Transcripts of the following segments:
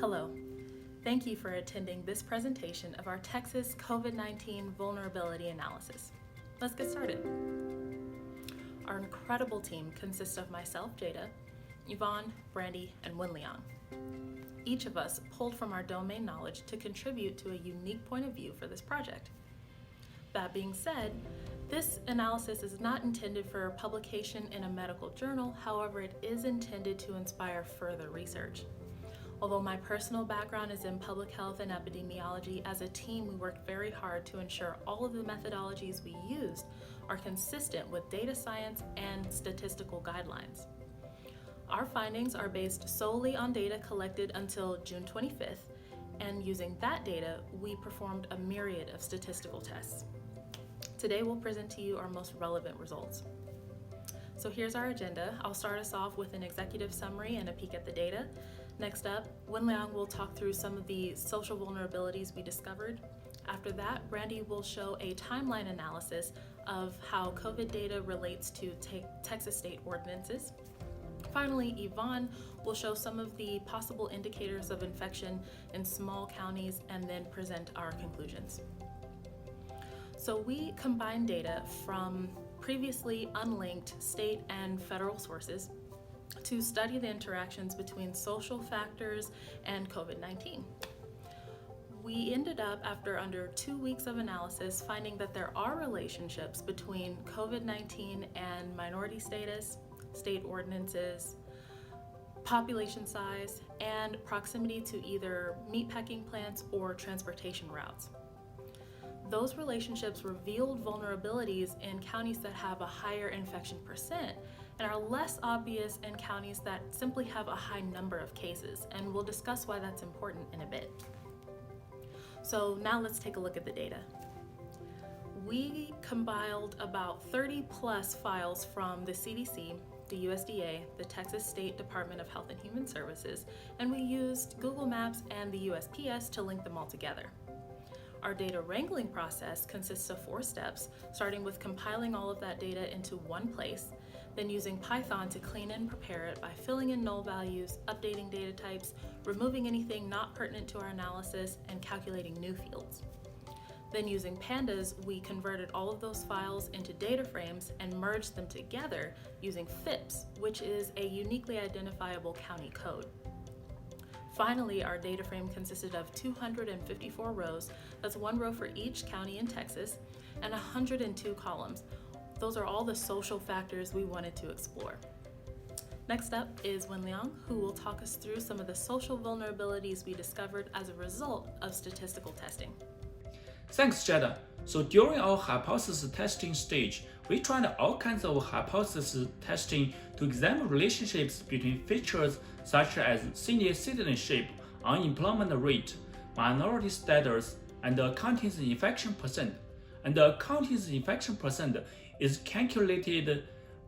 Hello. Thank you for attending this presentation of our Texas COVID-19 vulnerability analysis. Let's get started. Our incredible team consists of myself, Jada, Yvonne, Brandi, and Wenliang. Each of us pulled from our domain knowledge to contribute to a unique point of view for this project. That being said, this analysis is not intended for publication in a medical journal, however, it is intended to inspire further research. Although my personal background is in public health and epidemiology, as a team we worked very hard to ensure all of the methodologies we used are consistent with data science and statistical guidelines. Our findings are based solely on data collected until June 25th, and using that data, we performed a myriad of statistical tests. Today we'll present to you our most relevant results. So here's our agenda. I'll start us off with an executive summary and a peek at the data. Next up, Wenliang will talk through some of the social vulnerabilities we discovered. After that, Brandi will show a timeline analysis of how COVID data relates to Texas state ordinances. Finally, Yvonne will show some of the possible indicators of infection in small counties and then present our conclusions. So we combine data from previously unlinked state and federal sources to study the interactions between social factors and COVID-19. We ended up, after under 2 weeks of analysis, finding that there are relationships between COVID-19 and minority status, state ordinances, population size, and proximity to either meatpacking plants or transportation routes. Those relationships revealed vulnerabilities in counties that have a higher infection percent and are less obvious in counties that simply have a high number of cases, and we'll discuss why that's important in a bit. So now let's take a look at the data. We compiled about 30 plus files from the CDC, the USDA, the Texas State Department of Health and Human Services, and we used Google Maps and the USPS to link them all together. Our data wrangling process consists of 4 steps, starting with compiling all of that data into one place, then using Python to clean and prepare it by filling in null values, updating data types, removing anything not pertinent to our analysis, and calculating new fields. Then using pandas, we converted all of those files into data frames and merged them together using FIPS, which is a uniquely identifiable county code. Finally, our data frame consisted of 254 rows, that's 1 row for each county in Texas, and 102 columns. Those are all the social factors we wanted to explore. Next up is Wenliang, who will talk us through some of the social vulnerabilities we discovered as a result of statistical testing. Thanks, Jada. So during our hypothesis testing stage, we tried all kinds of hypothesis testing to examine relationships between features such as senior citizenship, unemployment rate, minority status, and the county's infection percent. And the county's infection percent is calculated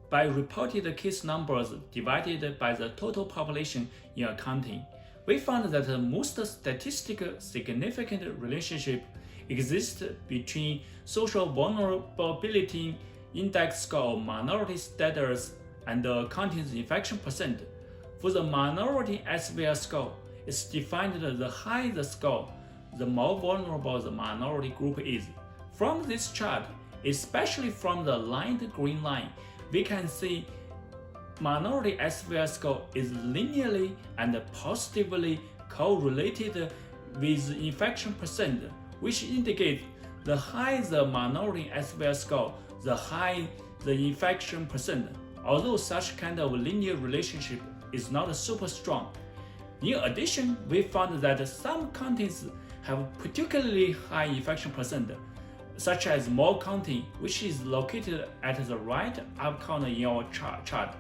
by reported case numbers divided by the total population in a county. We found that the most statistically significant relationship exists between social vulnerability index score of minority status and the county's infection percent. For the minority SVR score, it's defined the higher the score, the more vulnerable the minority group is. From this chart, especially from the lined green line, we can see minority SVR score is linearly and positively correlated with infection percent, which indicates the higher the minority SVR score, the higher the infection percent, although such kind of linear relationship is not super strong. In addition, we found that some counties have particularly high infection percent, such as Moore County, which is located at the right up corner in our chart.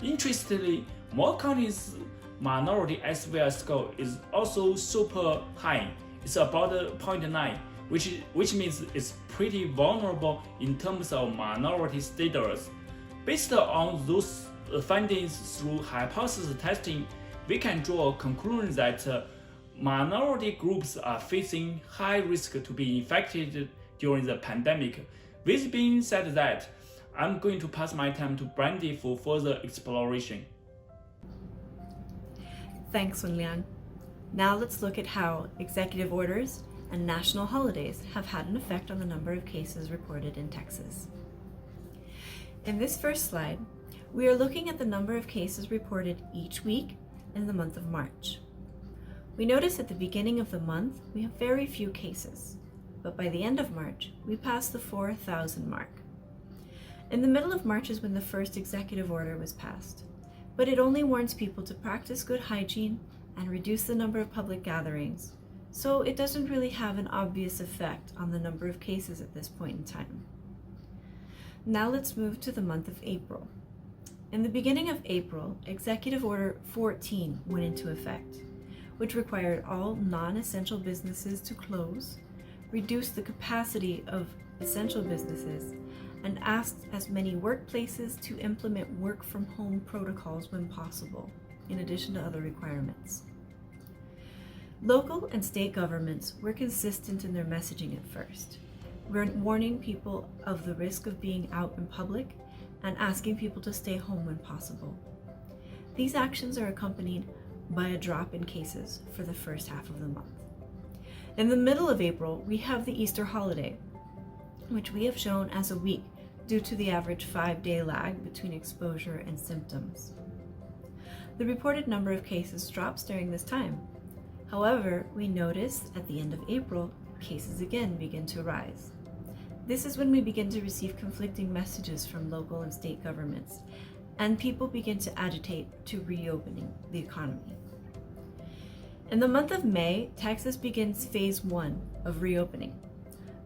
Interestingly, Moore County's minority SVR score is also super high. It's about 0.9, which means it's pretty vulnerable in terms of minority status. Based on those findings through hypothesis testing, we can draw a conclusion that minority groups are facing high risk to be infected during the pandemic. With being said that, I'm going to pass my time to Brandi for further exploration. Thanks, Wenliang. Now let's look at how executive orders and national holidays have had an effect on the number of cases reported in Texas. In this first slide, we are looking at the number of cases reported each week in the month of March. We notice at the beginning of the month we have very few cases, but by the end of March, we pass the 4,000 mark. In the middle of March is when the first executive order was passed, but it only warns people to practice good hygiene and reduce the number of public gatherings, so it doesn't really have an obvious effect on the number of cases at this point in time. Now let's move to the month of April. In the beginning of April, Executive Order 14 went into effect, which required all non-essential businesses to close, reduce the capacity of essential businesses, and asked as many workplaces to implement work-from-home protocols when possible, in addition to other requirements. Local and state governments were consistent in their messaging at first, warning people of the risk of being out in public and asking people to stay home when possible. These actions are accompanied by a drop in cases for the first half of the month. In the middle of April, we have the Easter holiday, which we have shown as a week due to the average 5-day lag between exposure and symptoms. The reported number of cases drops during this time. However, we notice at the end of April, cases again begin to rise. This is when we begin to receive conflicting messages from local and state governments, and people begin to agitate to reopening the economy. In the month of May, Texas begins phase 1 of reopening.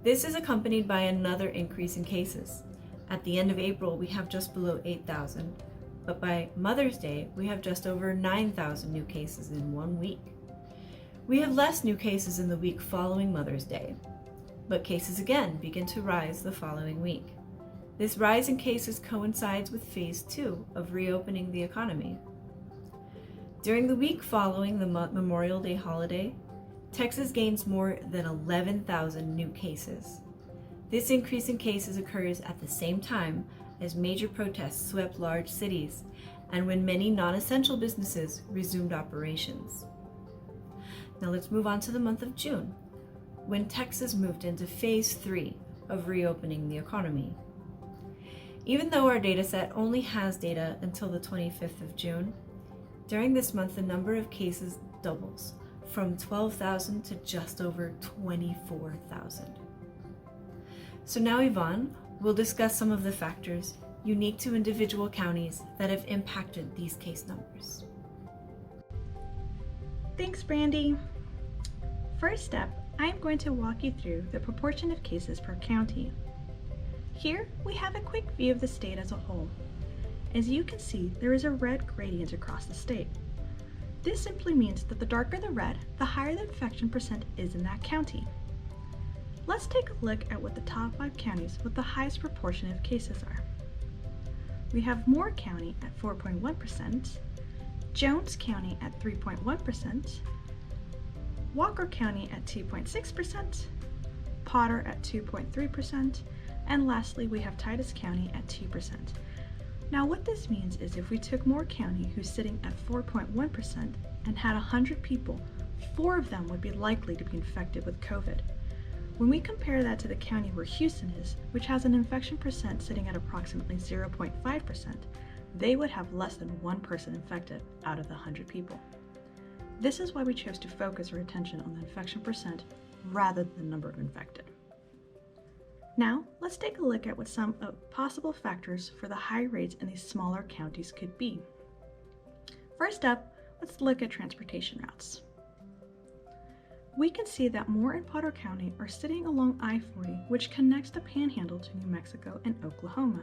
This is accompanied by another increase in cases. At the end of April, we have just below 8,000, but by Mother's Day, we have just over 9,000 new cases in 1 week. We have less new cases in the week following Mother's Day, but cases again begin to rise the following week. This rise in cases coincides with phase 2 of reopening the economy. During the week following the Memorial Day holiday, Texas gains more than 11,000 new cases. This increase in cases occurs at the same time as major protests swept large cities and when many non-essential businesses resumed operations. Now let's move on to the month of June, when Texas moved into phase 3 of reopening the economy. Even though our data set only has data until the 25th of June, during this month the number of cases doubles from 12,000 to just over 24,000. So now Yvonne will discuss some of the factors unique to individual counties that have impacted these case numbers. Thanks, Brandi. First up, I am going to walk you through the proportion of cases per county. Here, we have a quick view of the state as a whole. As you can see, there is a red gradient across the state. This simply means that the darker the red, the higher the infection percent is in that county. Let's take a look at what the top 5 counties with the highest proportion of cases are. We have Moore County at 4.1%, Jones County at 3.1%, Walker County at 2.6%, Potter at 2.3%, and lastly we have Titus County at 2%. Now what this means is if we took Moore County, who's sitting at 4.1%, and had 100 people, 4 of them would be likely to be infected with COVID. When we compare that to the county where Houston is, which has an infection percent sitting at approximately 0.5%, they would have less than 1 person infected out of the 100 people. This is why we chose to focus our attention on the infection percent rather than the number of infected. Now, let's take a look at what some possible factors for the high rates in these smaller counties could be. First up, let's look at transportation routes. We can see that Moore and Potter County are sitting along I-40, which connects the Panhandle to New Mexico and Oklahoma.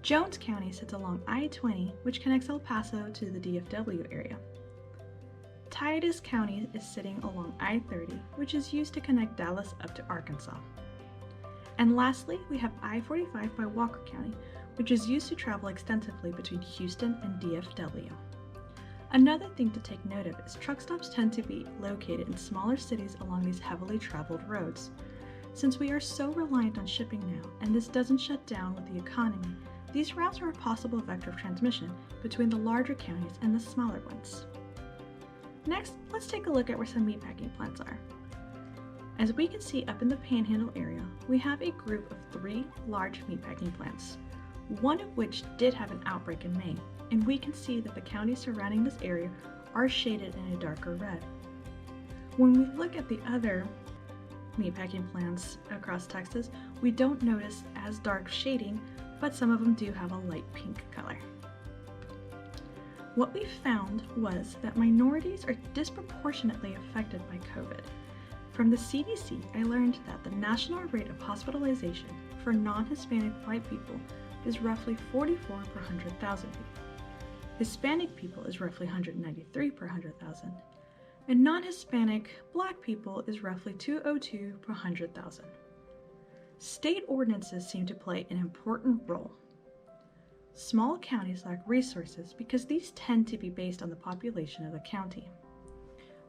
Jones County sits along I-20, which connects El Paso to the DFW area. Titus County is sitting along I-30, which is used to connect Dallas up to Arkansas. And lastly, we have I-45 by Walker County, which is used to travel extensively between Houston and DFW. Another thing to take note of is truck stops tend to be located in smaller cities along these heavily traveled roads. Since we are so reliant on shipping now, and this doesn't shut down with the economy, these routes are a possible vector of transmission between the larger counties and the smaller ones. Next, let's take a look at where some meatpacking plants are. As we can see up in the Panhandle area, we have a group of 3 large meatpacking plants, one of which did have an outbreak in May, and we can see that the counties surrounding this area are shaded in a darker red. When we look at the other meatpacking plants across Texas, we don't notice as dark shading, but some of them do have a light pink color. What we found was that minorities are disproportionately affected by COVID. From the CDC, I learned that the national rate of hospitalization for non-Hispanic white people is roughly 44 per 100,000 people. Hispanic people is roughly 193 per 100,000, and non-Hispanic Black people is roughly 202 per 100,000. State ordinances seem to play an important role. Small counties lack resources because these tend to be based on the population of the county.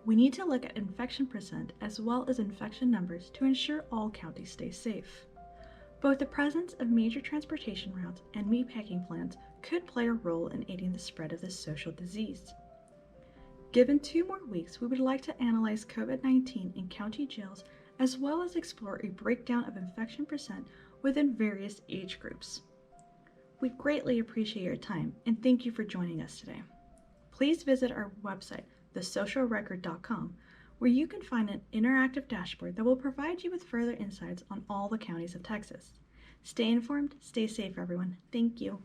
We need to look at infection percent as well as infection numbers to ensure all counties stay safe. Both the presence of major transportation routes and meatpacking plants could play a role in aiding the spread of this social disease. Given 2 more weeks, we would like to analyze COVID-19 in county jails as well as explore a breakdown of infection percent within various age groups. We greatly appreciate your time and thank you for joining us today. Please visit our website, thesocialrecord.com, where you can find an interactive dashboard that will provide you with further insights on all the counties of Texas. Stay informed, stay safe, everyone. Thank you.